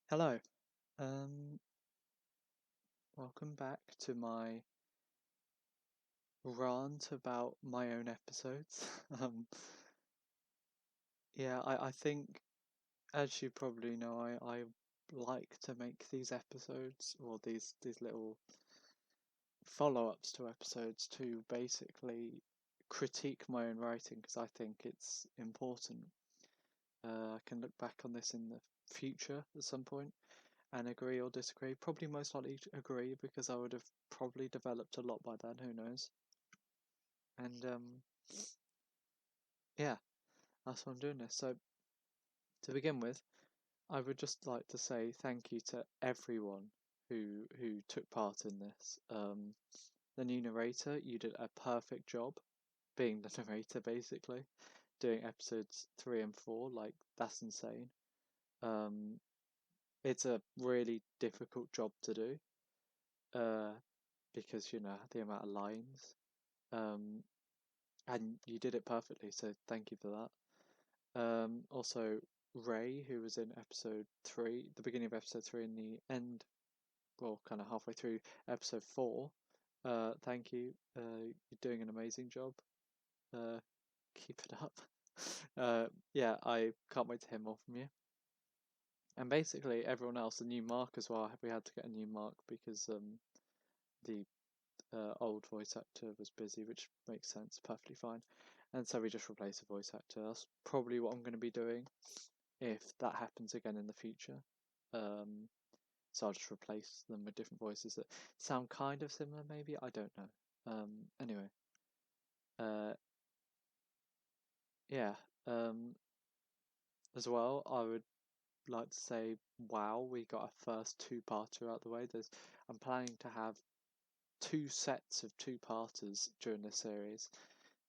Hello. Um, Welcome back to my rant about my own episodes. Yeah, I think, as you probably know, I like to make these episodes or these little follow-ups to episodes to basically critique my own writing because I think it's important. I can look back on this in the future at some point and agree or disagree. Probably most likely agree because I would have probably developed a lot by then. Who knows? And yeah, that's why I'm doing this. So to begin with, I would just like to say thank you to everyone who took part in this. The new narrator, you did a perfect job being the narrator, basically doing episodes 3 and 4. Like that's insane. Um, it's a really difficult job to do. Uh, because you know the amount of lines. Um, and you did it perfectly. So thank you for that. Also Ray, who was in episode 3, the beginning of episode 3 and the end, well, kind of halfway through episode 4. Thank you. You're doing an amazing job. Uh, keep it up. Yeah, I can't wait to hear more from you. And basically, everyone else, the new Mark as well. We had to get a new Mark because the old voice actor was busy, which makes sense, perfectly fine. And so we just replaced the voice actor. That's probably what I'm going to be doing if that happens again in the future. Um, so I'll just replace them with different voices that sound kind of similar, maybe. I don't know. Anyway, uh, yeah. Um, as well, I would like to say, wow, we got our first two-parter out the way. I'm planning to have two sets of two-parters during this series.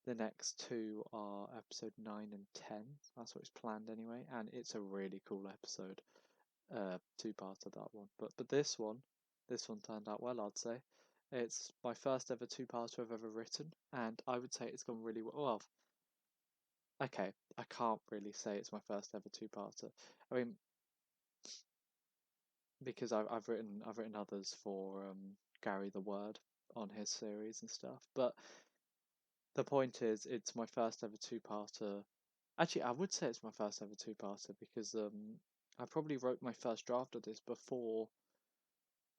The next two are episode 9 and 10. That's what's planned anyway, and it's a really cool episode. Two-parter that one. But this one turned out well, I'd say. It's my first ever two-parter I've ever written, and I would say it's gone really well. Well, okay, I can't really say it's my first ever two-parter. I mean, because I've written others for Gary the Word on his series and stuff. But the point is, it's my first ever two-parter. Actually, I would say it's my first ever two-parter because I probably wrote my first draft of this before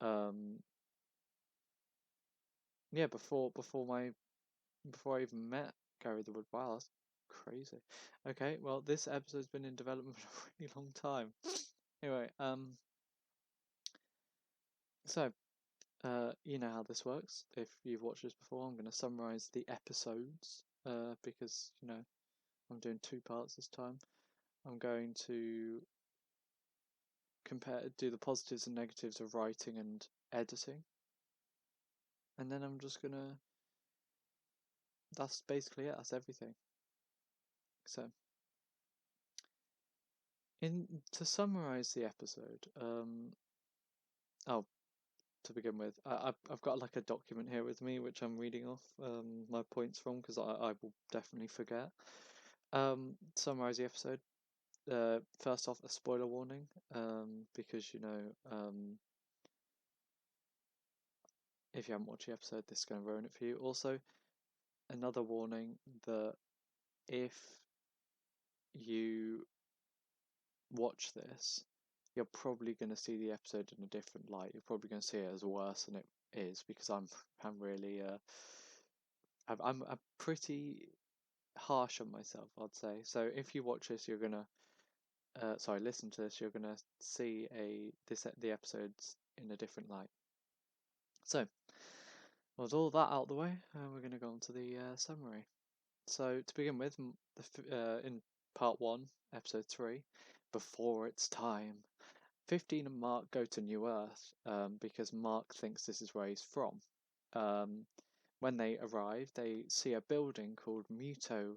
um yeah before I even met Gary the Wood. Wow, that's crazy. Okay, well this episode's been in development for a really long time. Anyway, so you know how this works. If you've watched this before, I'm going to summarize the episodes because you know I'm doing two parts this time. I'm going to do the positives and negatives of writing and editing, and then I'm just gonna. That's basically it. That's everything. So, in to summarize the episode, oh, to begin with, I've got like a document here with me which I'm reading off my points from because I will definitely forget. Summarize the episode. First off, a spoiler warning, because you know, if you haven't watched the episode, this is going to ruin it for you. Also, another warning that if you watch this, you're probably going to see the episode in a different light. You're probably going to see it as worse than it is because I'm really I'm pretty harsh on myself, I'd say. So if you watch this, you're gonna listen to this, you're gonna see the episodes in a different light. So, with all that out of the way, we're gonna go on to the summary. So to begin with, in part 1, episode 3, before it's time, 15 and Mark go to New Earth because Mark thinks this is where he's from. When they arrive, they see a building called Muto.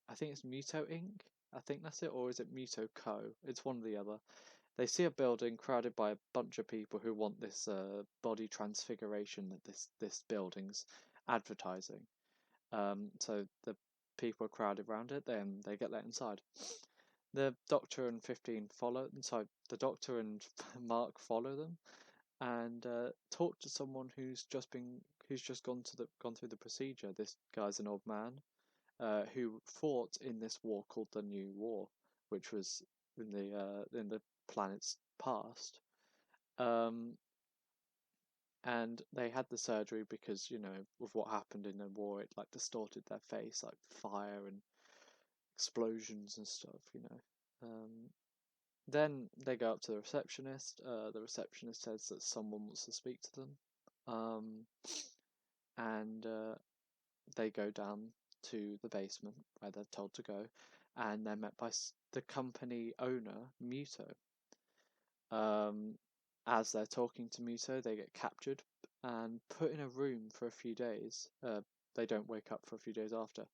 I think it's Muto Inc. I think that's it, or is it Muto Co? It's one or the other. They see a building crowded by a bunch of people who want this body transfiguration that this building's advertising. So the people are crowded around it. Then they get let inside. The Doctor and 15 follow. Sorry, the Doctor and Mark follow them and talk to someone who's just gone through the procedure. This guy's an old man who fought in this war called the New War, which was in the planet's past. Um, and they had the surgery because with what happened in the war, it like distorted their face, like fire and explosions and stuff. Um, then they go up to the receptionist. The receptionist says that someone wants to speak to them, um, and they go down to the basement where they're told to go, and they're met by the company owner, Muto. Um, as they're talking to Muto, they get captured and put in a room for a few days. They don't wake up for a few days after.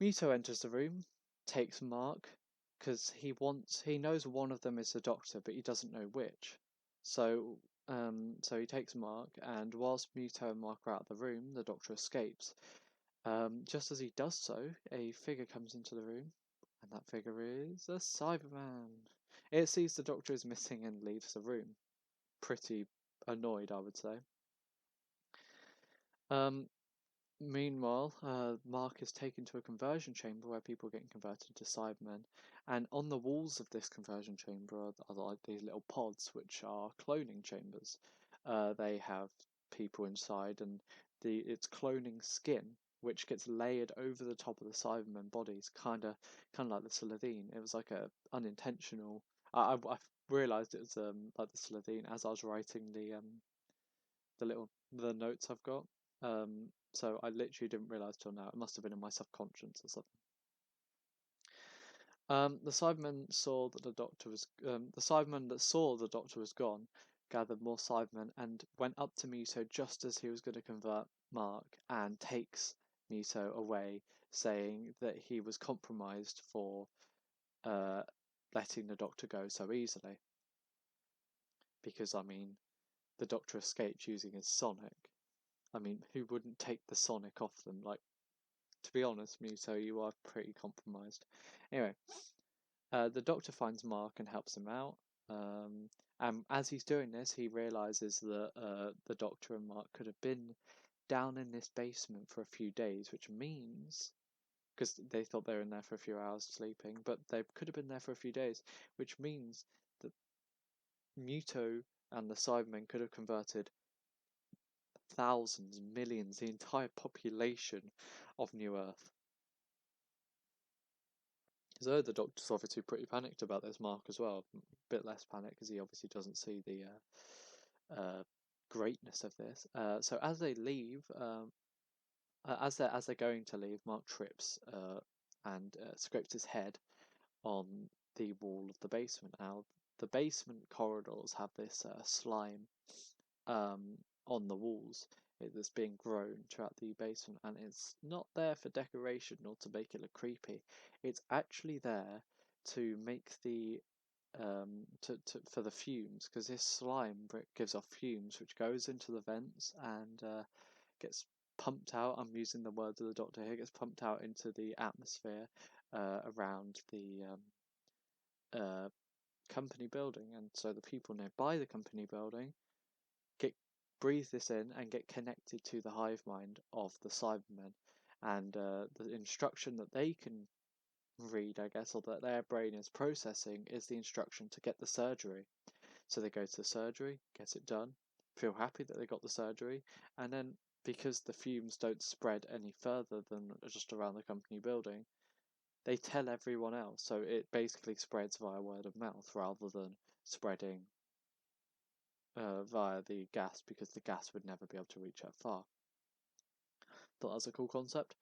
Muto enters the room, takes Mark, because he knows one of them is the Doctor, but he doesn't know which. So he takes Mark, and whilst Muto and Mark are out of the room, the Doctor escapes. Just as he does so, a figure comes into the room, and that figure is a Cyberman. It sees the Doctor is missing and leaves the room. Pretty annoyed, I would say. Um, Meanwhile, Mark is taken to a conversion chamber where people are getting converted into Cybermen, and on the walls of this conversion chamber are like these little pods, which are cloning chambers. They have people inside, and it's cloning skin, which gets layered over the top of the Cybermen bodies, kind of like the Slitheen. It was like a unintentional. I realised it was like the Slitheen as I was writing the notes I've got. So I literally didn't realise till now. It must have been in my subconscious or something. The Cybermen saw that the Cybermen that saw the Doctor was gone, gathered more Cybermen and went up to Muto just as he was going to convert Mark and takes Muto away, saying that he was compromised for uh, letting the Doctor go so easily. Because the Doctor escaped using his sonic. Who wouldn't take the sonic off them? Like, to be honest, Muto, you are pretty compromised. Anyway, the Doctor finds Mark and helps him out. And as he's doing this, he realizes that the Doctor and Mark could have been down in this basement for a few days, which means, because they thought they were in there for a few hours sleeping, but they could have been there for a few days, which means that Muto and the Cybermen could have converted thousands, millions, the entire population of New Earth. So the Doctor's obviously pretty panicked about this, Mark as well. A bit less panic because he obviously doesn't see the greatness of this. So as they leave, as they're going to leave, Mark trips and scrapes his head on the wall of the basement. Now, the basement corridors have this slime um, on the walls that's being grown throughout the basement, and it's not there for decoration or to make it look creepy. It's actually there to make the for the fumes, because this slime gives off fumes which goes into the vents and gets pumped out. I'm using the words of the Doctor here. Gets pumped out into the atmosphere around the uh, company building, and so the people nearby the company building get breathe this in and get connected to the hive mind of the Cybermen, and the instruction that they can read, I guess, or that their brain is processing, is the instruction to get the surgery. So they go to the surgery, get it done, feel happy that they got the surgery, and then because the fumes don't spread any further than just around the company building, they tell everyone else. So it basically spreads via word of mouth rather than spreading via the gas, because the gas would never be able to reach that far. Thought that was a cool concept.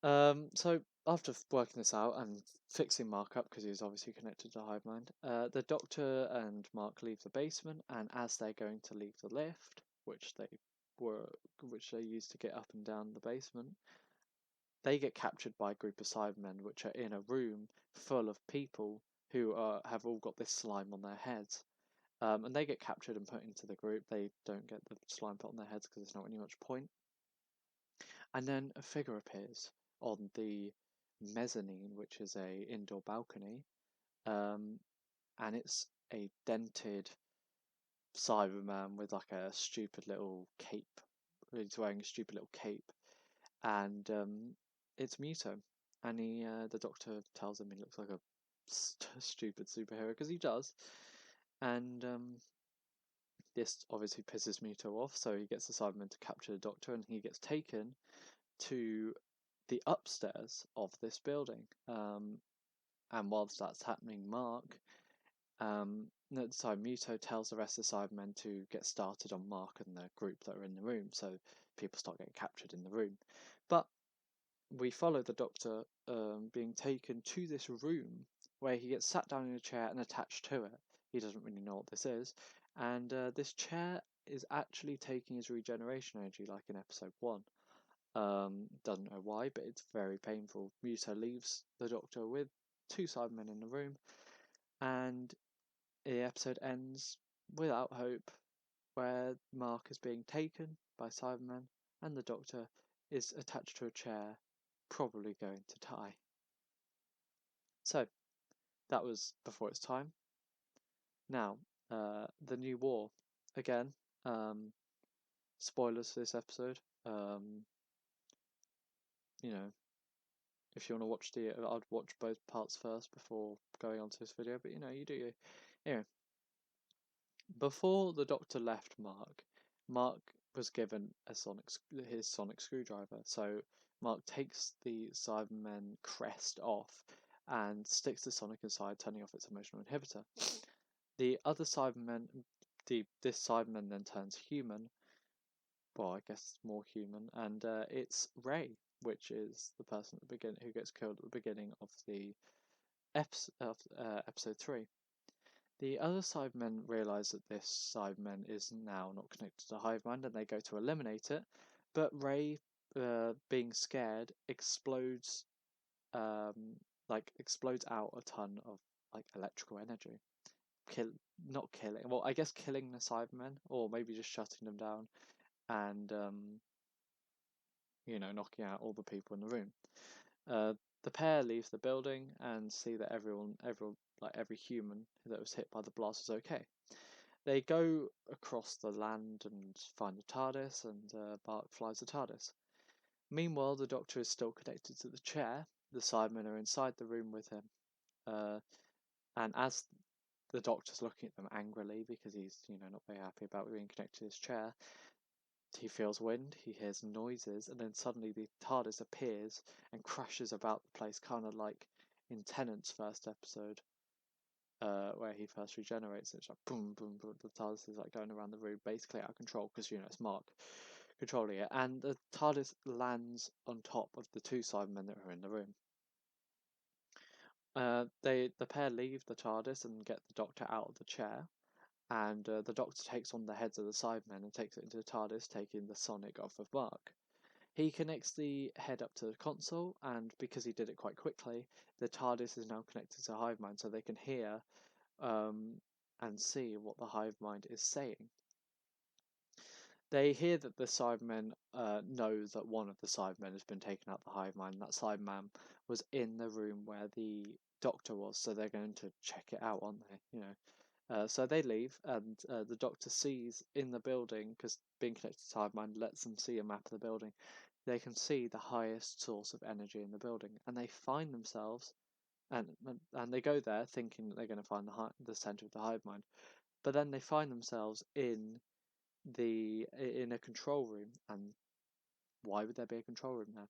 So after working this out and fixing Mark up, because he's obviously connected to Hive Mind, the Doctor and Mark leave the basement, and as they're going to leave the lift, which they used to get up and down the basement, they get captured by a group of Cybermen, which are in a room full of people who have all got this slime on their heads. And they get captured and put into the group. They don't get the slime put on their heads because there's not really much point. And then a figure appears on the mezzanine, which is a indoor balcony, and it's a dented Cyberman with like a stupid little cape. He's wearing a stupid little cape, and it's Muto. And the doctor tells him he looks like a stupid superhero because he does. And this obviously pisses Muto off, so he gets the Cybermen to capture the doctor, and he gets taken to the upstairs of this building. And whilst that's happening, Mark, Muto tells the rest of the Cybermen to get started on Mark and the group that are in the room, so people start getting captured in the room. But we follow the Doctor being taken to this room where he gets sat down in a chair and attached to it. He doesn't really know what this is, and this chair is actually taking his regeneration energy, like in episode 1. Doesn't know why, but it's very painful. Muto leaves the Doctor with 2 Cybermen in the room, and the episode ends without hope, where Mark is being taken by Cybermen, and the Doctor is attached to a chair, probably going to die. So, that was before its time. Now, the new war. Again, spoilers for this episode. If you want to watch I'd watch both parts first before going on to this video, but you do you. Anyway, before the Doctor left Mark was given his sonic screwdriver. So Mark takes the Cybermen crest off and sticks the sonic inside, turning off its emotional inhibitor. The other Cybermen, this Cyberman then turns human. Well, I guess more human, and it's Ray, which is the person at the beginning who gets killed at the beginning of the episode 3. The other Cybermen realise that this Cyberman is now not connected to Hive Mind, and they go to eliminate it. But Ray, being scared, explodes out a ton of electrical energy. Not killing. Well, I guess killing the Cybermen, or maybe just shutting them down, and knocking out all the people in the room. The pair leaves the building and see that every human that was hit by the blast is okay. They go across the land and find the TARDIS, and Bart flies the TARDIS. Meanwhile, the Doctor is still connected to the chair. The Cybermen are inside the room with him, and as the Doctor's looking at them angrily because he's not very happy about being connected to his chair, he feels wind, he hears noises, and then suddenly the TARDIS appears and crashes about the place, kind of like in Tennant's first episode, where he first regenerates. It's like boom, boom, boom. The TARDIS is going around the room, basically out of control, because it's Mark controlling it, and the TARDIS lands on top of the 2 Cybermen that are in the room. The pair leave the TARDIS and get the Doctor out of the chair, and the Doctor takes on the heads of the Cybermen and takes it into the TARDIS, taking the sonic off of Mark. He connects the head up to the console, and because he did it quite quickly, the TARDIS is now connected to Hive Mind, so they can hear and see what the Hive Mind is saying. They hear that the Cybermen know that one of the Cybermen has been taken out the Hive Mind. That Cyberman was in the room where the Doctor was, so they're going to check it out, aren't they? So they leave, and the Doctor sees in the building, because being connected to Hive Mind lets them see a map of the building. They can see the highest source of energy in the building, and they find themselves, and they go there thinking that they're going to find the center of the Hive Mind, but then they find themselves in a control room. And why would there be a control room there?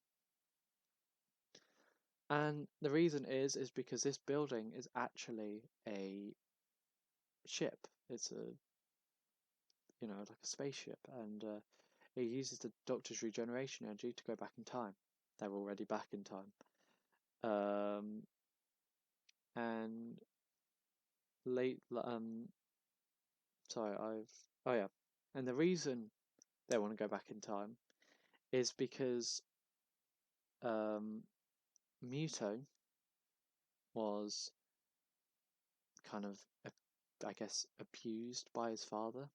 And the reason is because this building is actually a ship. It's like a spaceship, and it uses the Doctor's regeneration energy to go back in time. They're already back in time. And and the reason they want to go back in time is because Muto was kind of, I guess, abused by his father,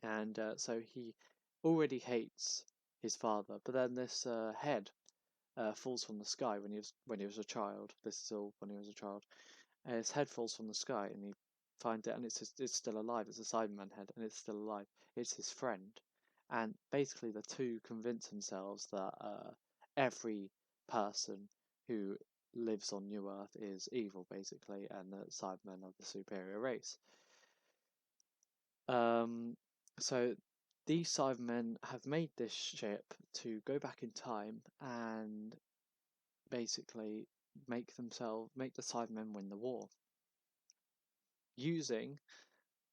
and so he already hates his father. But then this head falls from the sky when he was a child. This is all when he was a child. His head falls from the sky, and he finds it, and it's still alive. It's a Cyberman head, and it's still alive. It's his friend, and basically the two convince themselves that every person who lives on New Earth is evil, basically, and that Cybermen are the superior race. So these Cybermen have made this ship to go back in time and basically make the Cybermen win the war using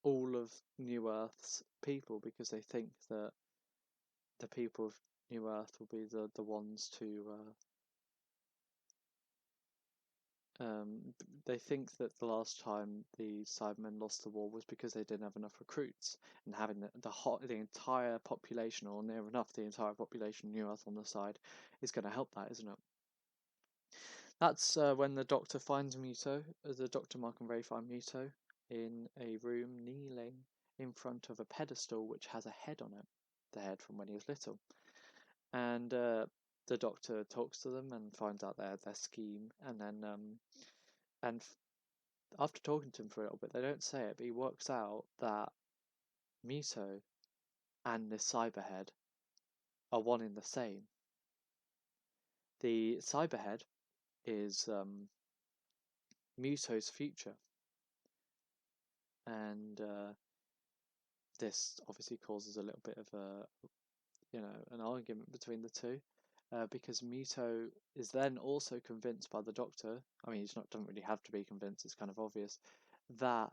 all of New Earth's people, because they think that the people of New Earth will be the ones to they think that the last time the Cybermen lost the war was because they didn't have enough recruits, and having the entire population, or near enough the entire population of New Earth on the side, is going to help that, isn't it? That's when the Doctor finds Muto. The Doctor, Mark and Ray find Muto in a room kneeling in front of a pedestal which has a head on it, the head from when he was little. And the Doctor talks to them and finds out their scheme, and then after talking to him for a little bit, they don't say it, but he works out that Muto and this Cyberhead are one in the same. The Cyberhead is Muto's future, and this obviously causes a little bit of an argument between the two, because Muto is then also convinced by the Doctor. I mean, doesn't really have to be convinced; it's kind of obvious that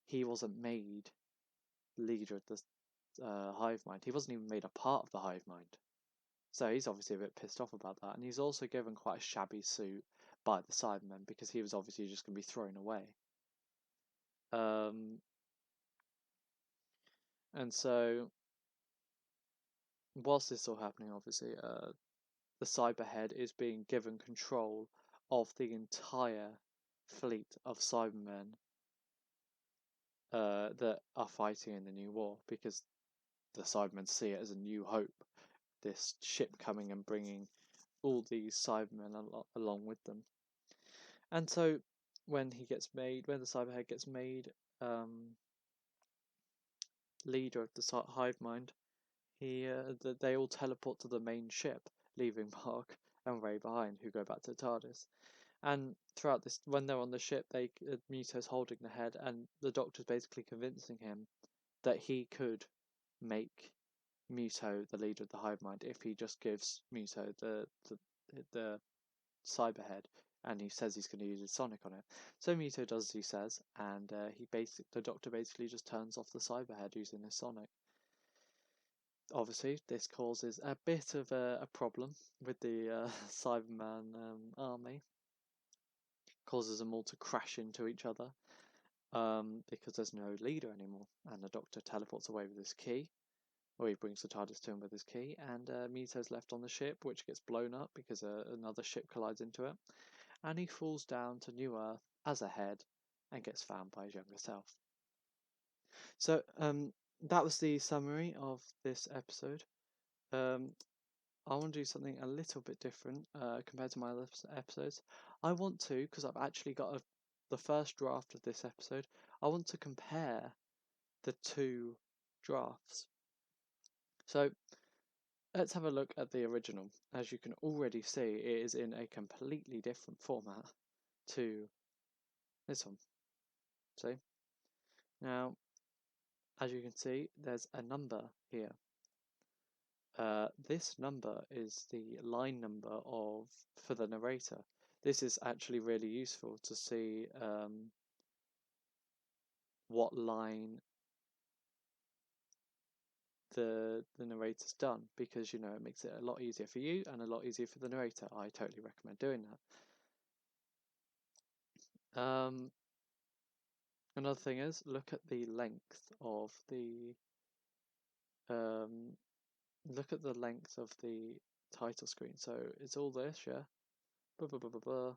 he wasn't made leader of the hive mind. He wasn't even made a part of the hive mind. So he's obviously a bit pissed off about that, and he's also given quite a shabby suit by the Cybermen because he was obviously just going to be thrown away. And so, whilst this is all happening, obviously, the Cyberhead is being given control of the entire fleet of Cybermen that are fighting in the new war, because the Cybermen see it as a new hope. This ship coming and bringing all these Cybermen along with them. And so when the Cyberhead gets made leader of the hive mind, they all teleport to the main ship, leaving Mark and Ray behind, who go back to TARDIS. And throughout this, when they're on the ship, Muto's holding the head, and the Doctor's basically convincing him that he could make Muto the leader of the hive mind if he just gives Muto the Cyberhead, and he says he's going to use his sonic on it. So Muto does as he says, and the Doctor basically just turns off the Cyberhead using his sonic. Obviously, this causes a bit of a problem with the Cyberman army. Causes them all to crash into each other because there's no leader anymore, and the Doctor teleports away with his key. Or he brings the TARDIS to him with his key, and Muto's left on the ship, which gets blown up because another ship collides into it, and he falls down to New Earth as a head and gets found by his younger self. So that was the summary of this episode. I want to do something a little bit different compared to my other episodes. I want to, because I've actually got the first draft of this episode, I want to compare the two drafts. So let's have a look at the original. As you can already see, it is in a completely different format to this one. See? Now, as you can see, there's a number here. This number is the line number for the narrator. This is actually really useful to see what line the narrator's done, because it makes it a lot easier for you and a lot easier for the narrator. I totally recommend doing that. Another thing is, look at the length of the title screen. So it's all this, yeah, blah, blah, blah, blah, blah.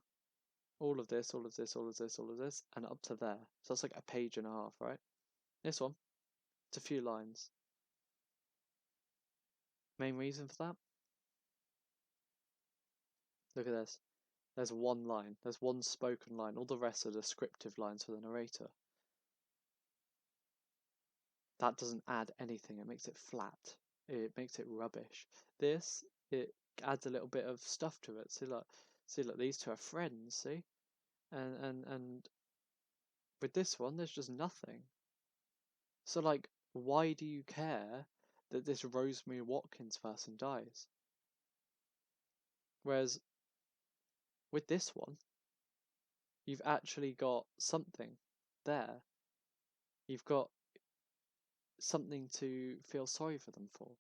All of this, all of this, all of this, all of this, and up to there. So that's like a page and a half, right? This one, it's a few lines. Main reason for that? Look at this. There's one line. There's one spoken line. All the rest are descriptive lines for the narrator. That doesn't add anything. It makes it flat. It makes it rubbish. This, it adds a little bit of stuff to it. See, look, these two are friends. See, and with this one, there's just nothing. So like, why do you care that this Rosemary Watkins person dies? Whereas with this one, you've actually got something there. You've got something to feel sorry for them for.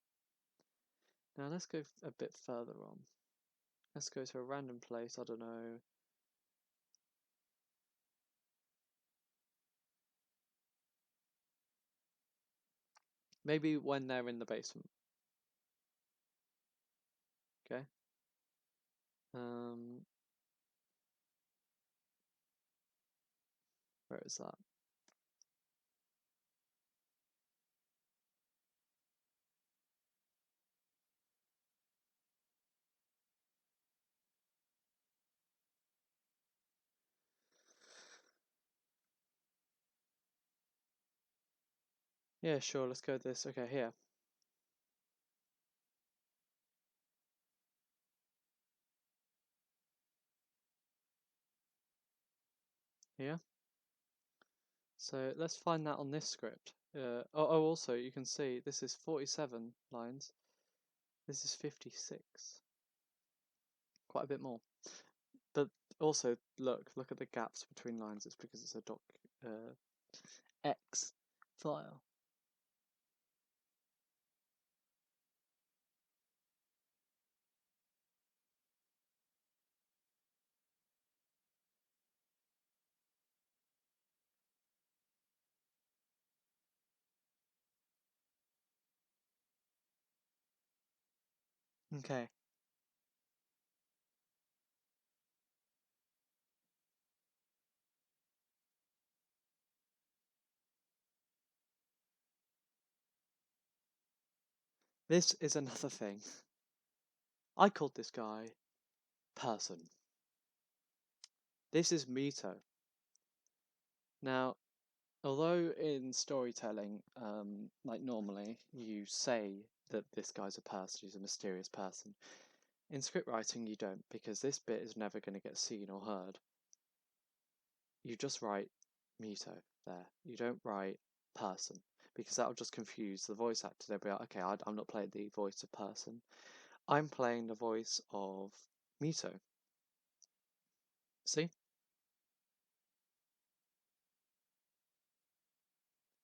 Now let's go a bit further on. Let's go to a random place, I don't know. Maybe when they're in the basement. Okay. Um, where is that? Yeah, sure, let's go with this. Okay, here. Here. So let's find that on this script. Also, you can see this is 47 lines. This is 56. Quite a bit more. But also, look at the gaps between lines. It's because it's a X file. Okay. This is another thing. I called this guy person. This is Mito. Now, although in storytelling, like normally, you say that this guy's a person, he's a mysterious person. In script writing, you don't, because this bit is never going to get seen or heard. You just write Mito there. You don't write person, because that'll just confuse the voice actor. They'll be like, okay, I'm not playing the voice of person. I'm playing the voice of Mito. See?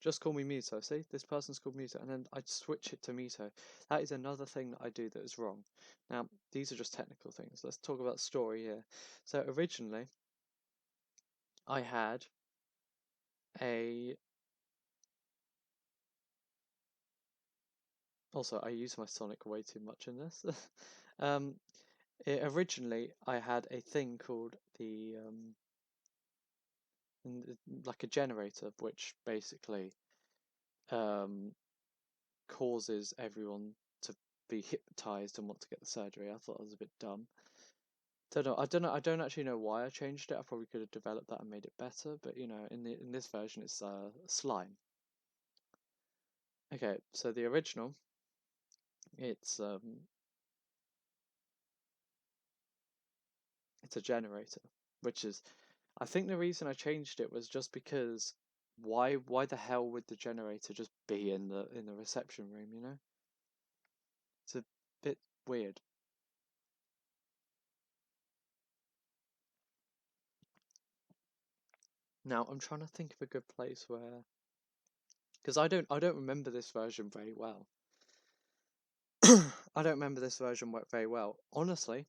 Just call me Mito. See, this person's called Mito, and then I switch it to Mito. That is another thing that I do that is wrong. Now, these are just technical things. Let's talk about story here. So originally, I had a. Also, I use my Sonic way too much in this. um, Originally, I had a thing called the like a generator, which basically um causes everyone to be hypnotized and want to get the surgery. I thought it was a bit dumb. Don't know. I don't actually know why I changed it. I probably could have developed that and made it better. But you know, in this version, it's slime. Okay, so the original, it's it's a generator, which is I think the reason I changed it was just because why the hell would the generator just be in the reception room? You know, it's a bit weird. Now I'm trying to think of a good place where because I don't remember this version very well. I don't remember this version very well. Honestly,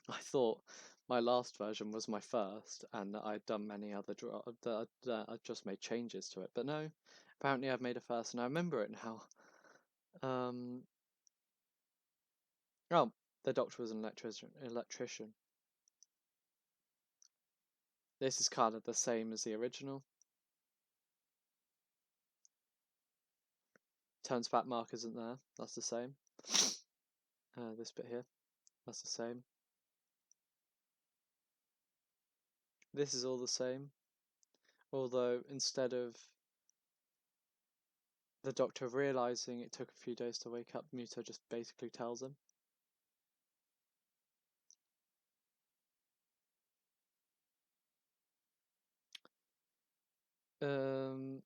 I thought my last version was my first, and that I'd done many other that I'd just made changes to it. But no, apparently I've made a first, and I remember it now. Um, oh, the doctor was an electrician. This is kind of the same as the original. Turns back mark isn't there. That's the same. This bit here, that's the same. This is all the same. Although instead of the Doctor realizing it took a few days to wake up, Muto just basically tells him. Um,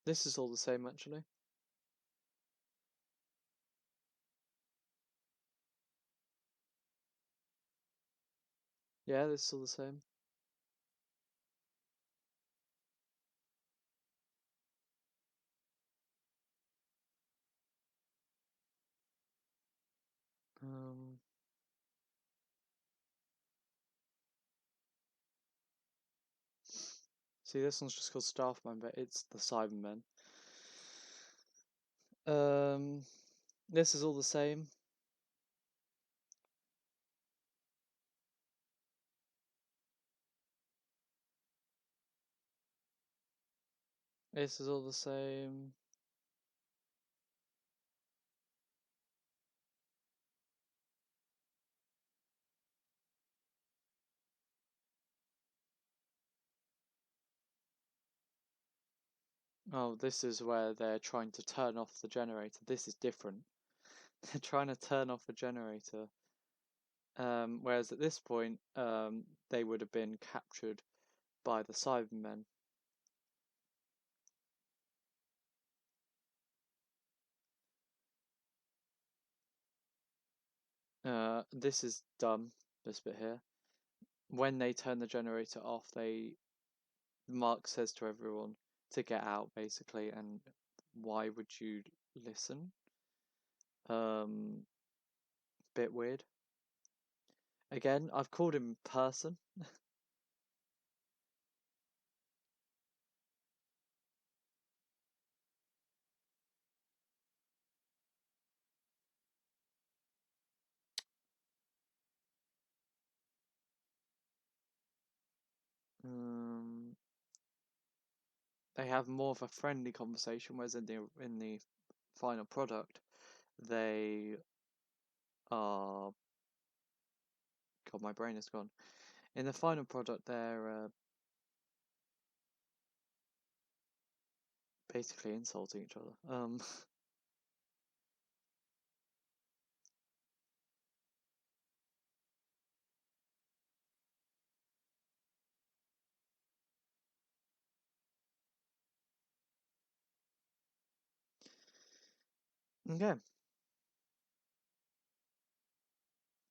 this is all the same actually. Yeah, this is all the same. Um, See, this one's just called Staff Member. It's the Cybermen. This is all the same. This is all the same. Oh, this is where they're trying to turn off the generator. This is different. They're trying to turn off a generator. Whereas at this point, they would have been captured by the Cybermen. This is dumb, this bit here. When they turn the generator off, Mark says to everyone to get out, basically, and why would you listen? Bit weird. Again, I've called him person. Um, they have more of a friendly conversation, whereas in the final product, they are. God, my brain is gone. In the final product, they're basically insulting each other. Okay.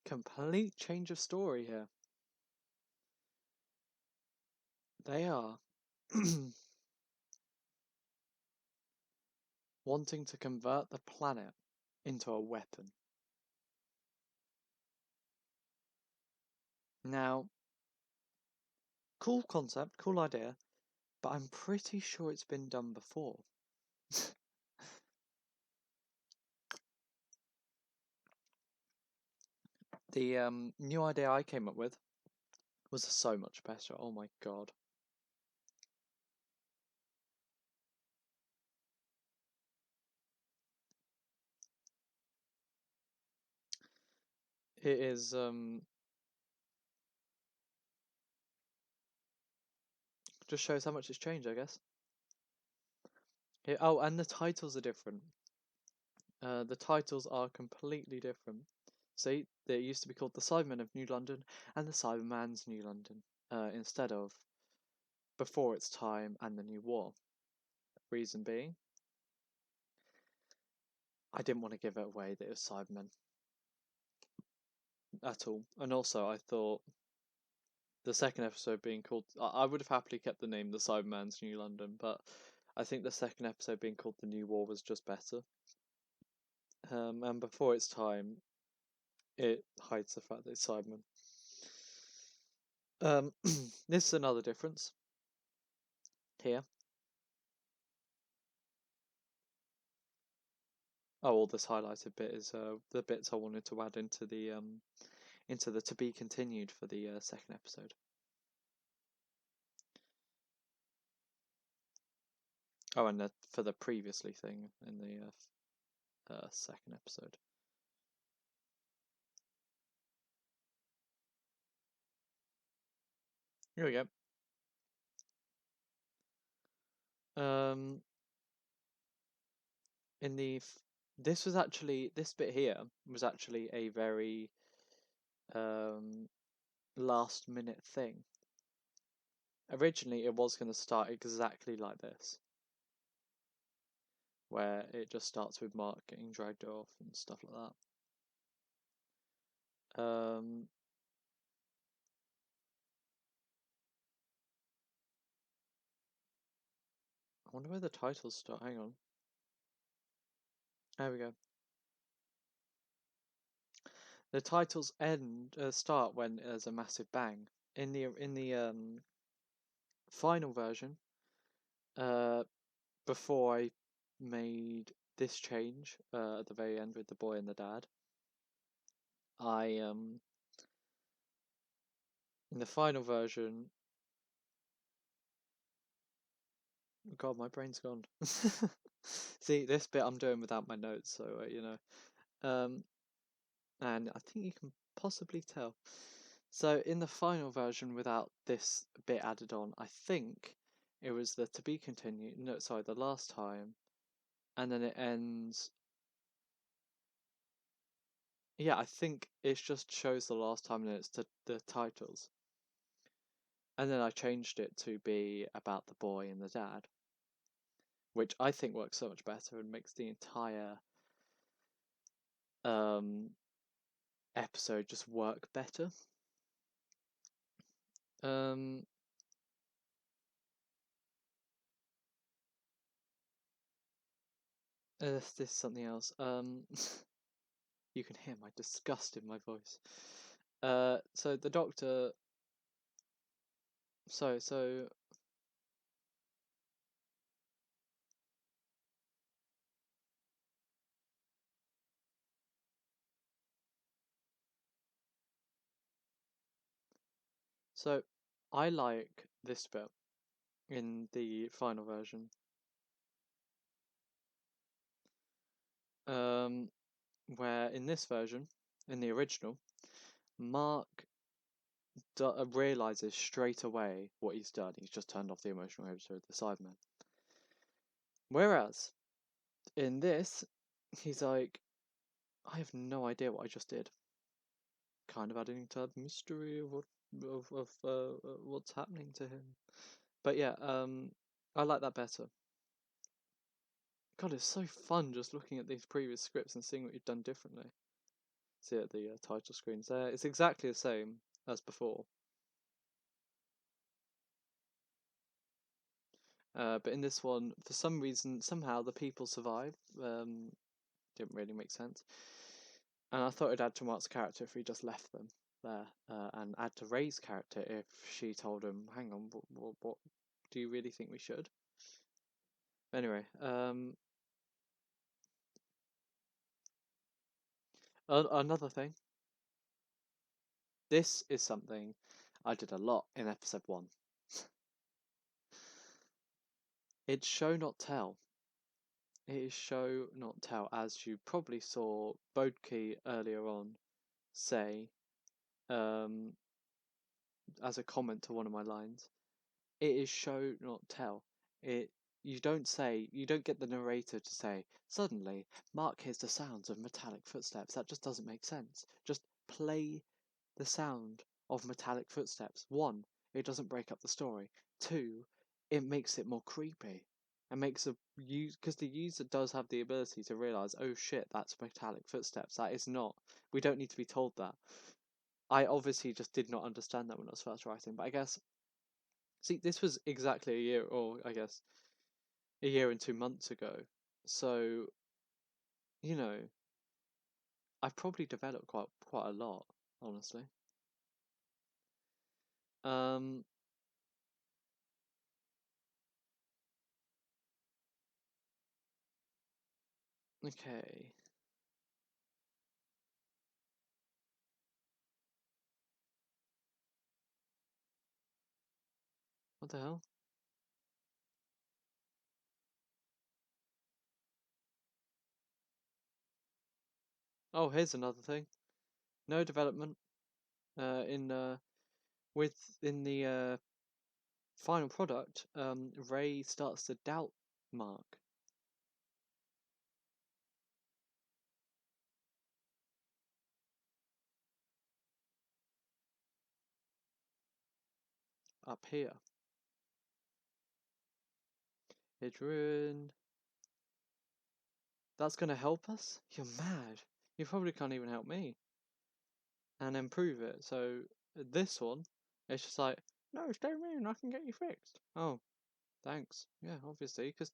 Complete change of story here. They are wanting to convert the planet into a weapon. Now, cool concept, cool idea, but I'm pretty sure it's been done before. The new idea I came up with was so much better. Oh my god. It is just shows how much it's changed, I guess. Oh, and the titles are different. The titles are completely different. See, they used to be called the Cybermen of New London and the Cyberman's New London, instead of Before Its Time and the New War. Reason being, I didn't want to give it away that it was Cybermen at all. And also, I thought the second episode being called, I would have happily kept the name The Cyberman's New London, but I think the second episode being called The New War was just better. And Before Its Time, it hides the fact that it's Cybermen. This is another difference here. Oh, all this highlighted bit is the bits I wanted to add into the to be continued for the second episode. Oh, and for the previously thing in the second episode. Here we go. In the this was actually this bit here was actually a very um last minute thing. Originally, it was going to start exactly like this, where it just starts with Mark getting dragged off and stuff like that. I wonder where the titles start. Hang on. There we go. The titles start when there's a massive bang. In the final version, uh, before I made this change at the very end with the boy and the dad, I in the final version, God, my brain's gone. See, this bit I'm doing without my notes, so um, and I think you can possibly tell. So in the final version, without this bit added on, I think it was the to be continued. No, sorry, the last time, and then it ends. Yeah, I think it just shows the last time, and it's the titles. And then I changed it to be about the boy and the dad, which I think works so much better and makes the entire um episode just work better. Um, this is something else. You can hear my disgust in my voice. So the doctor. So so I like this bit in the final version. Um, where in this version, in the original, Mark realizes straight away what he's done. He's just turned off the emotional register of the Cyberman. Whereas in this, he's like, I have no idea what I just did. Kind of adding to the mystery of what's happening to him. But yeah, I like that better. God, it's so fun just looking at these previous scripts and seeing what you've done differently. See at the title screens there. It's exactly the same as before. But in this one, for some reason, somehow the people survive. Didn't really make sense. And I thought it'd add to Mark's character if he just left them there, and add to Ray's character if she told him, "Hang on, what do you really think we should?" Anyway, another thing. This is something I did a lot in episode 1. It's show not tell. It is show not tell, as you probably saw Bodke earlier on say, um, as a comment to one of my lines. It is show not tell. It you don't get the narrator to say, suddenly Mark hears the sounds of metallic footsteps. That just doesn't make sense. Just play the sound of metallic footsteps. One, it doesn't break up the story. Two, it makes it more creepy. And makes a use because the user does have the ability to realize, oh shit, that's metallic footsteps. That is not. We don't need to be told that. I obviously just did not understand that when I was first writing, but I guess see, this was exactly a year, or I guess a year and 2 months ago. So, you know, I've probably developed quite a lot, honestly. Um, okay. What the hell? Oh, here's another thing. No development in within the final product, Ray starts to doubt Mark. Up here. Adrian. That's gonna help us? You're mad. You probably can't even help me. And improve it. So this one, it's just like, no, stay with me and I can get you fixed. Oh, thanks. Yeah, obviously, because,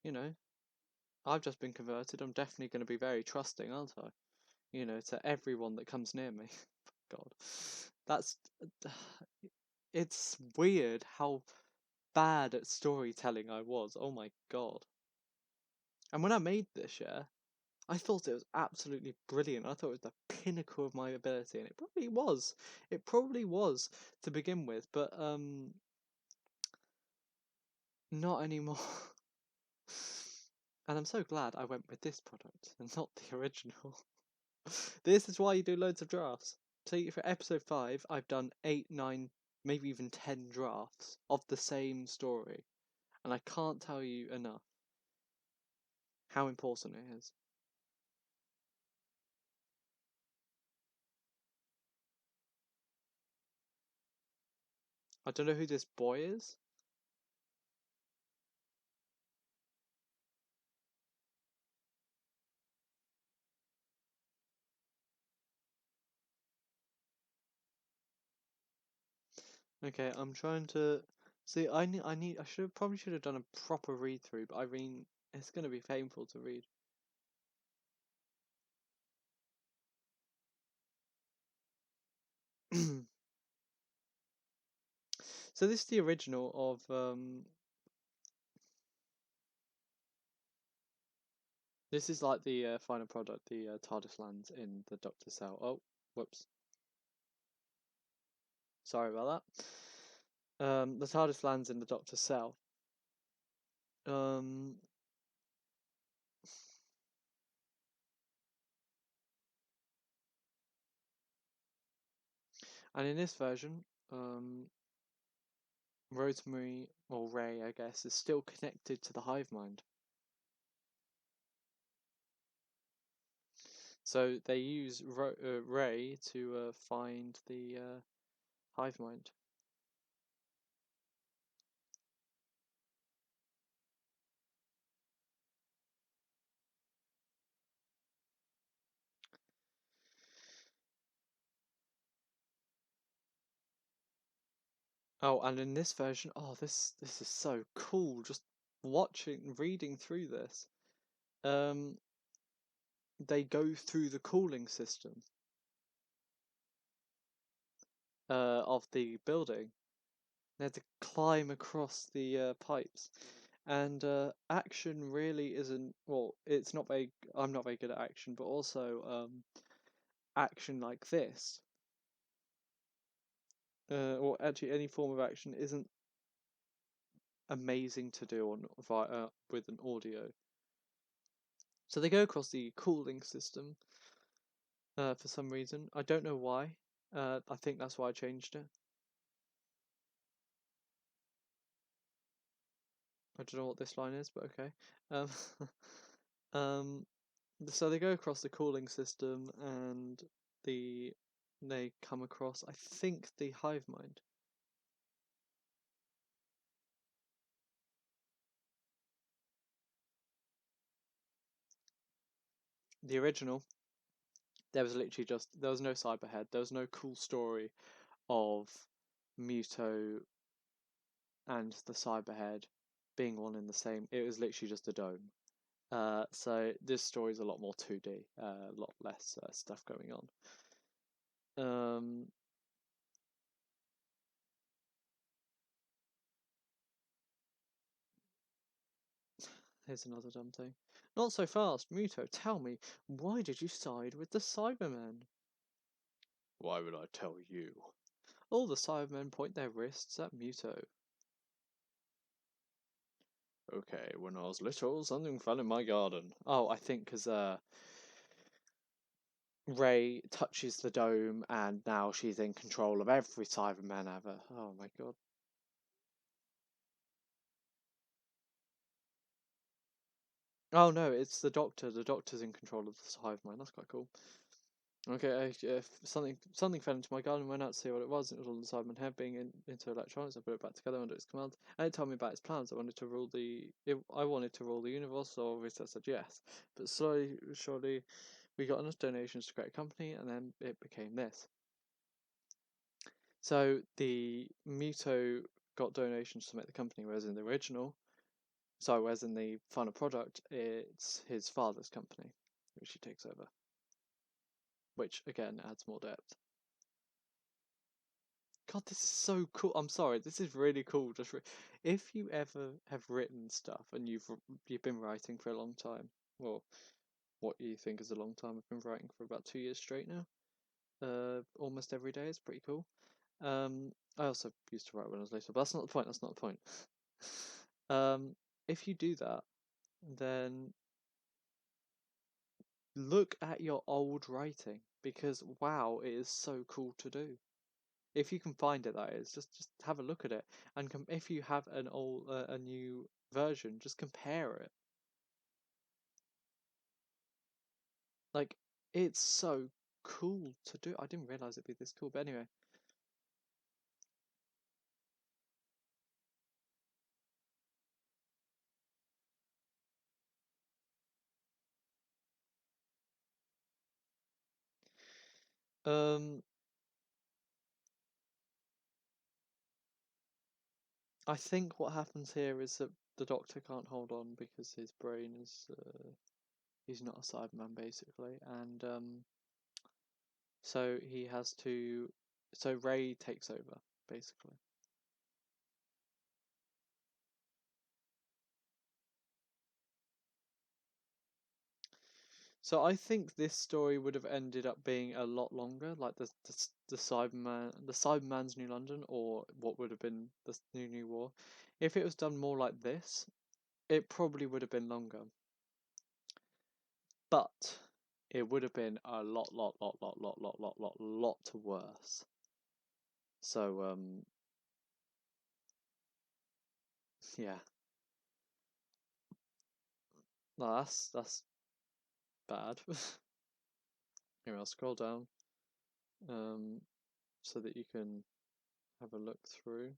you know, I've just been converted. I'm definitely going to be very trusting, aren't I? You know, to everyone that comes near me. God, that's it's weird how bad at storytelling I was. Oh my God. And when I made this, yeah, I thought it was absolutely brilliant. I thought it was the pinnacle of my ability, and it probably was. It probably was to begin with, but not anymore. And I'm so glad I went with this product and not the original. This is why you do loads of drafts. See, for episode 5, I've done 8, 9, maybe even 10 drafts of the same story. And I can't tell you enough how important it is. I don't know who this boy is. Okay, I'm trying to see. I should have done a proper read through, but I mean, it's going to be painful to read. So this is the original of this is like the final product, the TARDIS lands in the Doctor cell. Oh, whoops. Sorry about that. The TARDIS lands in the Doctor's cell. Um, and in this version, Rosemary or Ray, I guess, is still connected to the hive mind. So they use Ray to find the hive mind. Oh, and in this version, oh, this is so cool. Just reading through this. Um, they go through the cooling system of the building. They had to climb across the pipes, and action really isn't. Well, it's not very. I'm not very good at action, but also action like this, or actually any form of action, isn't amazing to do on via with an audio. So they go across the cooling system for some reason. I don't know why. I think that's why I changed it. I don't know what this line is, but okay. Um, um, so they go across the cooling system, and the they come across, I think, the hive mind. The original, there was literally just there was no Cyberhead. There was no cool story of Muto and the Cyberhead being one in the same. It was literally just a dome. So this story is a lot more 2D, a lot less stuff going on. Here's another dumb thing. Not so fast, Muto. Tell me, why did you side with the Cybermen? Why would I tell you? All the Cybermen point their wrists at Muto. Okay, when I was little, something fell in my garden. Oh, I think because Rey touches the dome, and now she's in control of every Cyberman ever. Oh my god. Oh no, it's the Doctor. The Doctor's in control of the Cyberman. That's quite cool. Okay, if something fell into my garden and went out to see what it was. It was all the Cyberman head being into electronics. I put it back together under its command, and it told me about its plans. I wanted to rule the universe, so obviously I said yes. But slowly, surely, we got enough donations to create a company, and then it became this. So the Muto got donations to make the company, whereas in the original, whereas in the final product, it's his father's company, which he takes over, which again adds more depth. God, this is so cool. I'm sorry, this is really cool. If you ever have written stuff and you've been writing for a long time, well, what you think is a long time. I've been writing for about 2 years straight now. Almost every day. It's pretty cool. I also used to write when I was little, but that's not the point. That's not the point. If you do that, then look at your old writing because wow, it is so cool to do. If you can find it, that is, just have a look at it, and if you have a new version, just compare it. Like it's so cool to do. I didn't realize it'd be this cool, but anyway. Um, I think what happens here is that the Doctor can't hold on because his brain is he's not a Cyberman basically, and so he has to. So Ray takes over basically. So I think this story would have ended up being a lot longer, like the Cyberman's New London, or what would have been the New War. If it was done more like this, it probably would have been longer, but it would have been a lot worse. So yeah, no, that's bad. Here, I'll scroll down um so that you can have a look through.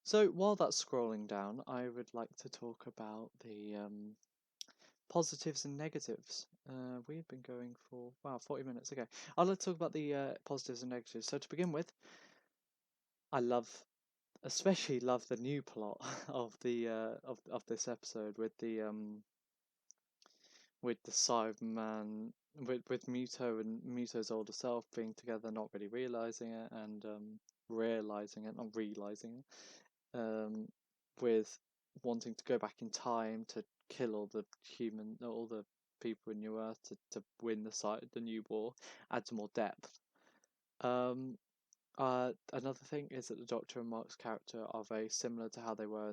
So while that's scrolling down, I would like to talk about the positives and negatives. We've been going for, wow, 40 minutes. Okay, I'd like to talk about the positives and negatives. So to begin with, I especially love the new plot of the of this episode with the Cyberman with Muto and Muto's older self being together, not really realizing it, and realizing it, not realizing it, with wanting to go back in time to kill all the people in New Earth to win the new war, adds more depth. Another thing is that the Doctor and Mark's character are very similar to how they were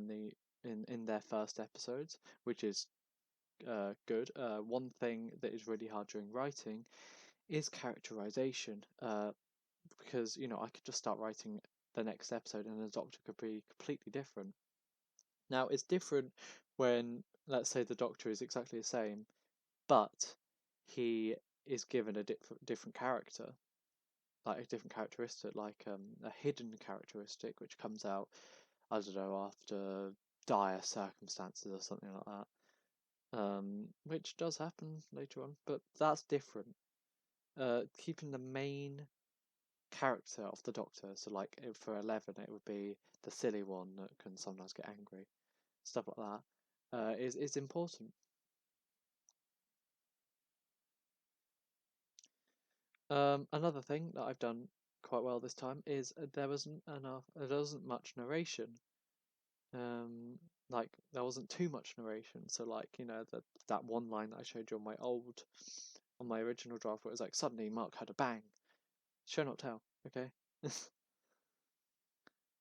in their first episodes, which is good. One thing that is really hard during writing is characterization, because I could just start writing the next episode and the Doctor could be completely different. Now it's different when, let's say, the Doctor is exactly the same, but he is given a different character, like a different characteristic, like a hidden characteristic, which comes out, I don't know, after dire circumstances or something like that. Which does happen later on, but that's different. Keeping the main character of the Doctor, so like for 11, it would be the silly one that can sometimes get angry, stuff like that, is important. Another thing that I've done quite well this time is there wasn't much narration. Like there wasn't too much narration, so like that one line that I showed you on my original draft, where it was like suddenly Mark had a bang. Show not tell, okay.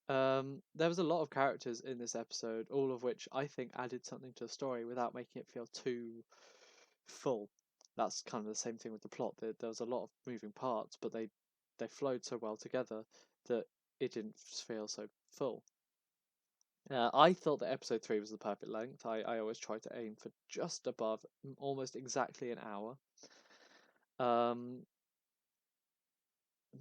There was a lot of characters in this episode, all of which I think added something to the story without making it feel too full. that's kind of the same thing with the plot. There was a lot of moving parts, but they flowed so well together that it didn't feel so full. I thought that episode 3 was the perfect length. I always try to aim for just above, almost exactly an hour. Um,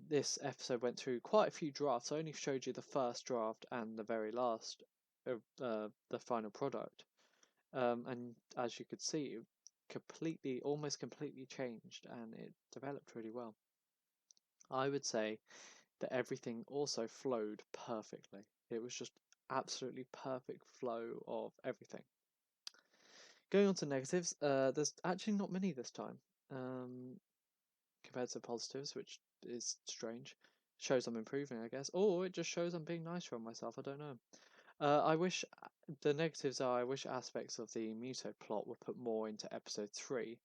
this episode went through quite a few drafts. I only showed you the first draft and the very last of the final product. And as you could see, it almost completely changed, and it developed really well. I would say that everything also flowed perfectly. It was just absolutely perfect flow of everything. Going on to negatives, there's actually not many this time, compared to positives, which is strange. Shows I'm improving, I guess, or it just shows I'm being nicer on myself. I don't know. I wish the negatives are I wish aspects of the Muto plot were put more into episode 3,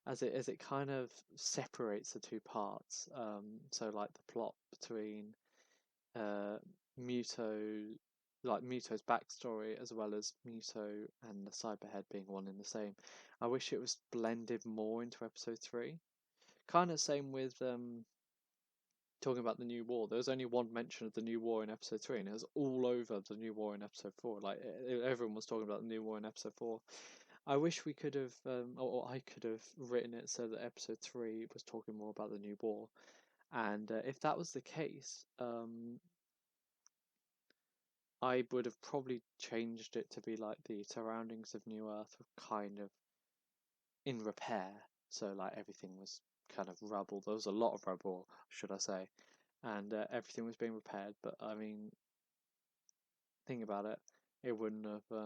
as it kind of separates the two parts. So like the plot between uh, Muto, like Muto's backstory, as well as Muto and the Cyberhead being one in the same. I wish it was blended more into episode 3. Kind of same with talking about the new war. There was only one mention of the new war in episode 3, and it was all over the new war in episode 4. Like everyone was talking about the new war in episode 4. I wish we could have, or I could have written it so that episode 3 was talking more about the new war. And if that was the case, I would have probably changed it to be like the surroundings of New Earth were kind of in repair. So like everything was kind of rubble. There was a lot of rubble, should I say, and everything was being repaired. But I mean, think about it, it wouldn't have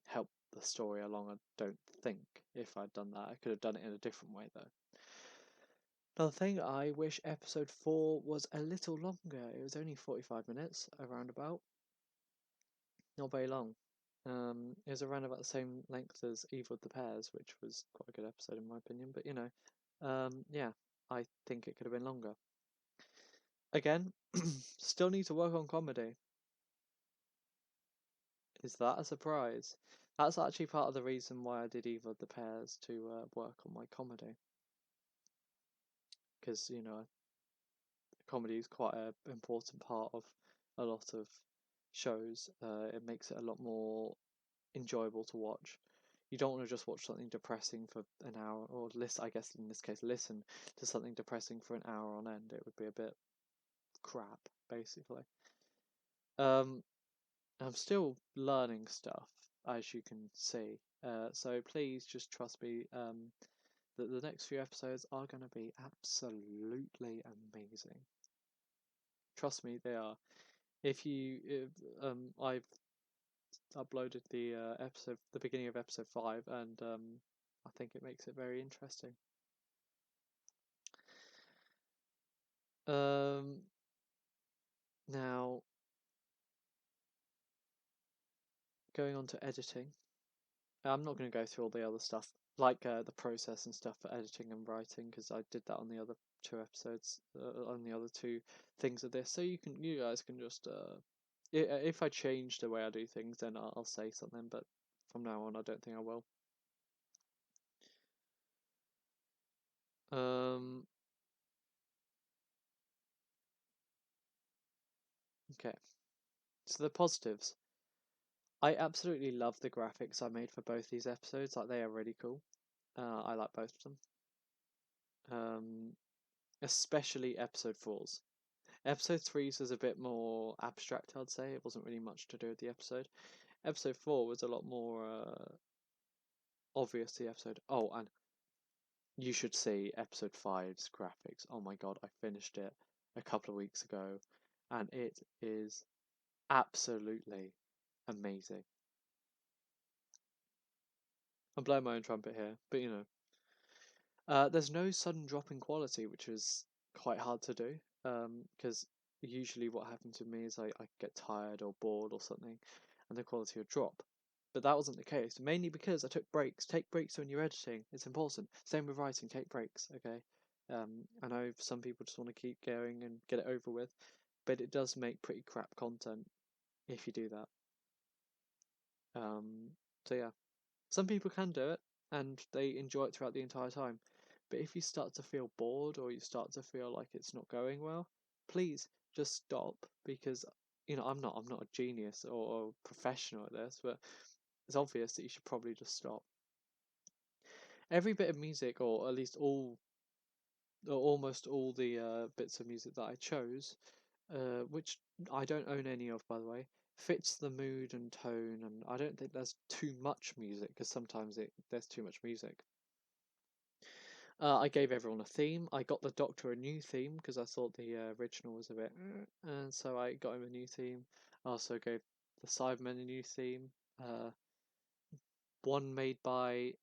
helped the story along. I don't think if I'd done that, I could have done it in a different way though. Another thing, I wish episode 4 was a little longer. It was only 45 minutes, around about. Not very long. It was around about the same length as Evil of the Pairs, which was quite a good episode in my opinion. But yeah, I think it could have been longer. Again, still need to work on comedy. Is that a surprise? That's actually part of the reason why I did Evil of the Pairs, to work on my comedy. Because, comedy is quite an important part of a lot of shows. It makes it a lot more enjoyable to watch. You don't want to just watch something depressing for an hour, or listen. I guess in this case, listen to something depressing for an hour on end. It would be a bit crap, basically. Um, I'm still learning stuff, as you can see. So please just trust me. That the next few episodes are going to be absolutely amazing. Trust me, they are. I've uploaded the beginning of episode 5, and I think it makes it very interesting. Um, Now going on to editing, I'm not going to go through all the other stuff like the process and stuff for editing and writing because I did that on the other 2 episodes, on the other 2 things of this. So you guys can just if I change the way I do things, then I'll say something. But from now on, I don't think I will. Um, okay. So the positives. I absolutely love the graphics I made for both these episodes. Like they are really cool. I like both of them. Um, Especially episode 4's. Episode 3's was a bit more abstract, I'd say. It wasn't really much to do with the episode. Episode 4 was a lot more obvious, the episode. Oh, and you should see episode 5's graphics. Oh my god, I finished it a couple of weeks ago, and it is absolutely amazing. I'm blowing my own trumpet here, but there's no sudden drop in quality, which is quite hard to do. Because usually what happens with me is I get tired or bored or something, and the quality will drop. But that wasn't the case, mainly because I took breaks. Take breaks when you're editing, it's important. Same with writing, take breaks, okay? I know some people just want to keep going and get it over with, but it does make pretty crap content if you do that. So yeah, some people can do it. and they enjoy it throughout the entire time. But if you start to feel bored or you start to feel like it's not going well, please just stop, because I'm not a genius or a professional at this, but it's obvious that you should probably just stop. Every bit of music, or at least or almost all the bits of music that I chose, which I don't own any of, by the way, fits the mood and tone, and I don't think there's too much music, because sometimes there's too much music. I gave everyone a theme. I got the Doctor a new theme because I thought the original was a bit, and so I got him a new theme. I also gave the Cybermen a new theme. Uh, one made by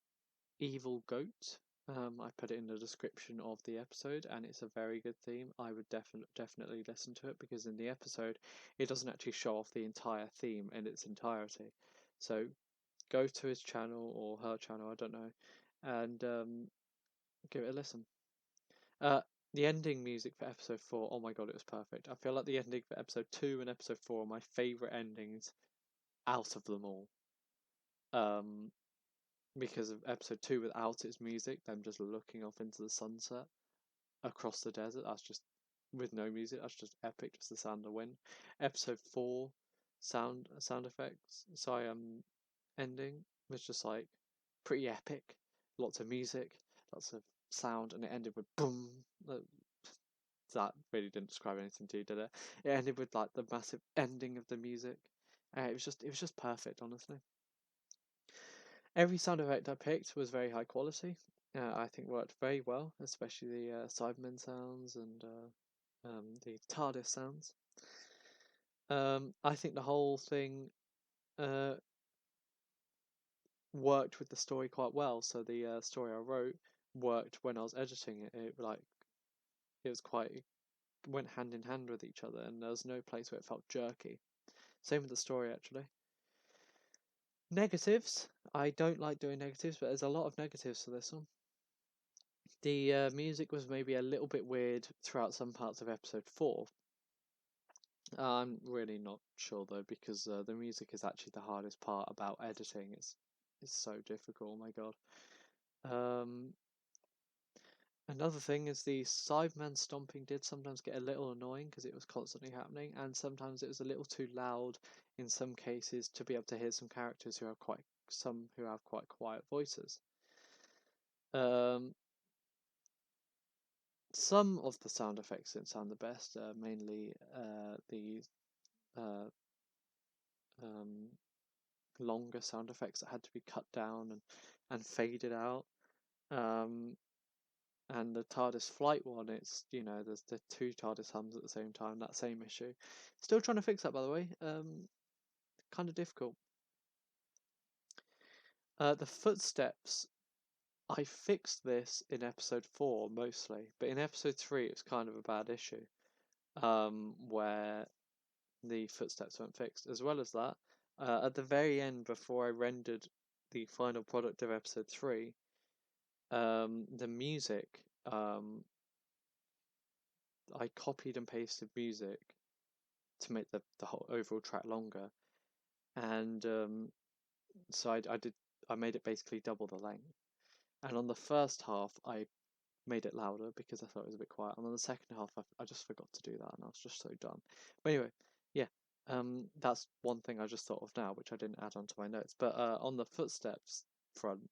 Evil Goat. I put it in the description of the episode, and it's a very good theme. I would definitely listen to it, because in the episode, it doesn't actually show off the entire theme in its entirety. So go to his channel or her channel, I don't know, and give it a listen. Uh, the ending music for episode 4, oh my god, it was perfect. I feel like the ending for episode 2 and episode 4 are my favourite endings out of them all. Um, because of episode 2 without its music, them just looking off into the sunset across the desert, that's just, with no music, that's just epic, just the sound of the wind. Episode 4 sound effects, sorry, ending was just like pretty epic, lots of music, lots of sound, and it ended with boom. That really didn't describe anything to you, did it? It ended with like the massive ending of the music. It was just perfect, honestly. Every sound effect I picked was very high quality. I think worked very well, especially the Cybermen sounds and the TARDIS sounds. I think the whole thing uh, worked with the story quite well. So the story I wrote worked when I was editing it. It was quite, went hand in hand with each other, and there was no place where it felt jerky. Same with the story, actually. Negatives. I don't like doing negatives, but there's a lot of negatives for this one. The music was maybe a little bit weird throughout some parts of episode 4. I'm really not sure though, because the music is actually the hardest part about editing. It's so difficult. Oh my god. Um, Another thing is the Cyberman stomping did sometimes get a little annoying because it was constantly happening, and sometimes it was a little too loud in some cases to be able to hear some characters who have quite quiet voices. Um, some of the sound effects didn't sound the best, mainly the uh, um, longer sound effects that had to be cut down and faded out. Um, and the TARDIS flight one, there's the two TARDIS hums at the same time, that same issue. Still trying to fix that, by the way. Kind of difficult. The footsteps, I fixed this in episode 4 mostly, but in episode 3 it's kind of a bad issue, where the footsteps weren't fixed. As well as that, at the very end, before I rendered the final product of episode 3, the music, I copied and pasted music to make the whole overall track longer, and so I made it basically double the length. And on the first half, I made it louder because I thought it was a bit quiet. And on the second half, I just forgot to do that, and I was just so dumb. But anyway, yeah, that's one thing I just thought of now, which I didn't add onto my notes. But on the footsteps front,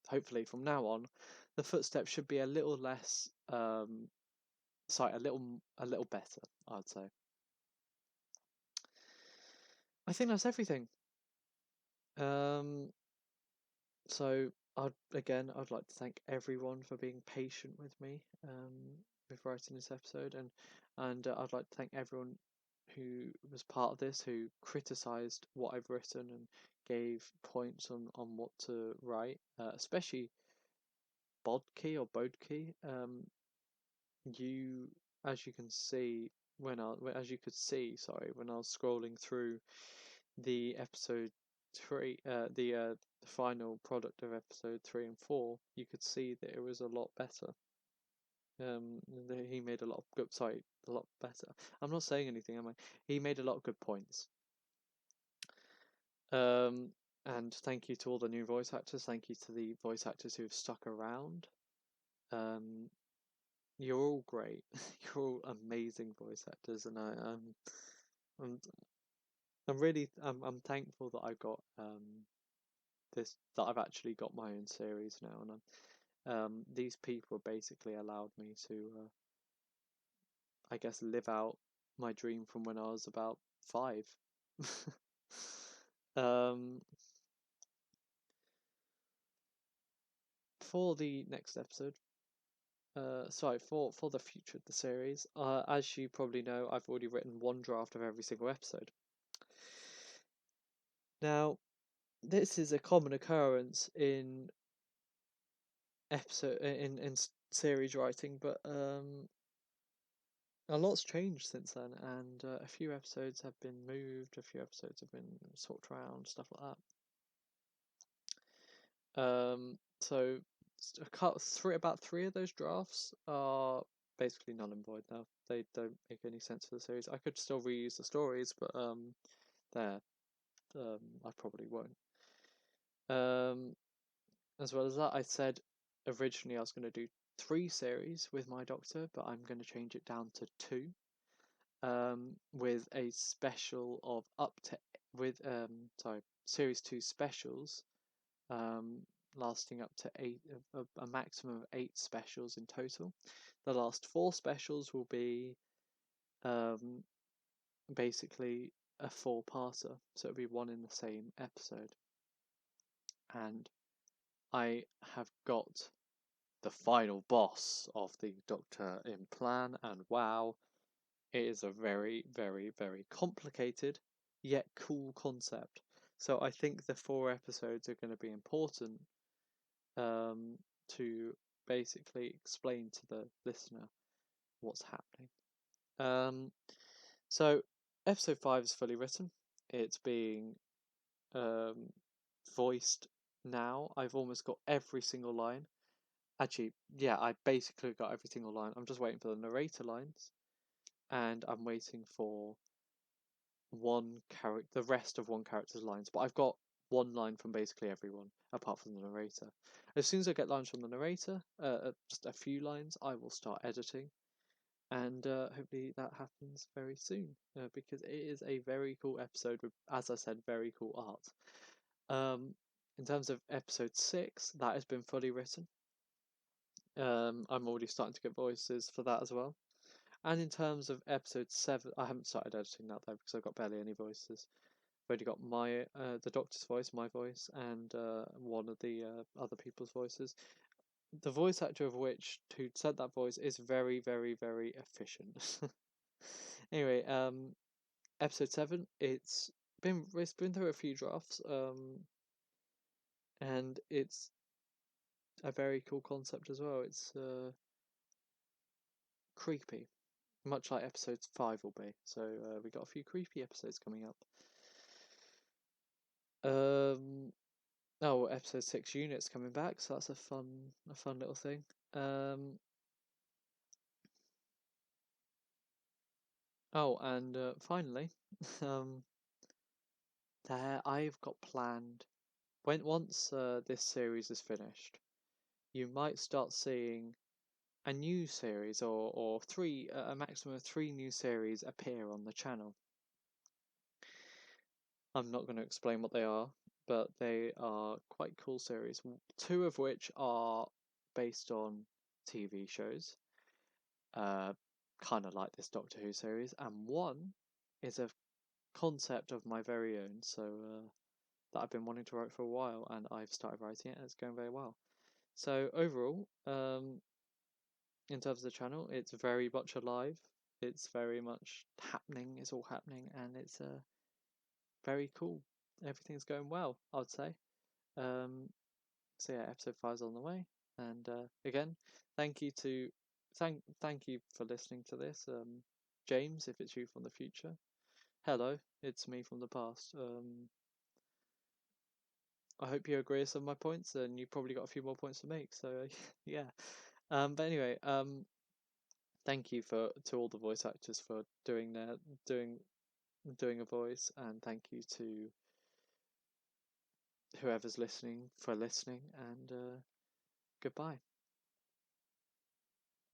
hopefully from now on, the footsteps should be a little less, sorry, a little better, I'd say. I think that's everything. Um, So I'd like to thank everyone for being patient with me with writing this episode, and I'd like to thank everyone who was part of this, who criticised what I've written and gave points on what to write, especially Bodkey or Bodkey. You, as you can see as you could see, sorry, when I was scrolling through the episode 3, the final product of episode 3 and 4, you could see that it was a lot better. He made a lot of good, sorry, a lot better. I'm not saying anything, am I? He made a lot of good points. Um, And thank you to all the new voice actors. Thank you to the voice actors who have stuck around. Um, you're all great. You're all amazing voice actors, and I'm, I'm thankful that I got that I've actually got my own series now, and these people basically allowed me to, I guess, live out my dream from when I was about 5. um, for the next episode, sorry, for the future of the series, as you probably know, I've already written one draft of every single episode. Now, this is a common occurrence in series writing, but a lot's changed since then, and a few episodes have been moved, a few episodes have been swapped around, stuff like that. So about three of those drafts are basically null and void now. They don't make any sense for the series. I could still reuse the stories, but there, I probably won't. As well as that, I said originally I was going to do 3 series with my Doctor, but I'm going to change it down to 2. With a special of up to series 2 specials, um, lasting up to 8, a maximum of 8 specials in total. The last 4 specials will be basically a 4-parter, so it'll be one in the same episode. And I have got the final boss of the Doctor in plan, and wow, it is a very, very, very complicated yet cool concept. So I think the 4 episodes are going to be important to basically explain to the listener what's happening. So episode 5 is fully written. It's being voiced now. I've almost got every single line. Actually, yeah, I basically got every single line. I'm just waiting for the narrator lines, and I'm waiting for the rest of one character's lines. But I've got one line from basically everyone, apart from the narrator. As soon as I get lines from the narrator, just a few lines, I will start editing, and hopefully that happens very soon, because it is a very cool episode with, as I said, very cool art. In terms of episode 6, that has been fully written. I'm already starting to get voices for that as well. And in terms of episode 7, I haven't started editing that though because I've got barely any voices. I've already got the Doctor's voice, my voice, and one of the other people's voices. The voice actor of which who said that voice is very, very, very efficient. Anyway, episode 7, it's been through a few drafts, and it's a very cool concept as well. It's creepy, much like episode 5 will be. So we got a few creepy episodes coming up. Episode 6 units coming back, so that's a fun little thing. And finally, um, there I've got planned once this series is finished, you might start seeing a new series or a maximum of 3 new series appear on the channel. I'm not going to explain what they are, but they are quite cool series. 2 of which are based on TV shows, kind of like this Doctor Who series, and 1 is a concept of my very own, that I've been wanting to write for a while, and I've started writing it, and it's going very well. So overall, in terms of the channel, it's very much alive. It's very much happening. It's all happening, and it's very cool. Everything's going well, I would say. So yeah, episode 5 is on the way, and again, thank you to thank you for listening to this, James. If it's you from the future, hello, it's me from the past. I hope you agree with some of my points, and you've probably got a few more points to make. So yeah. But anyway, thank you to all the voice actors for doing a voice, and thank you to whoever's listening for listening, and goodbye.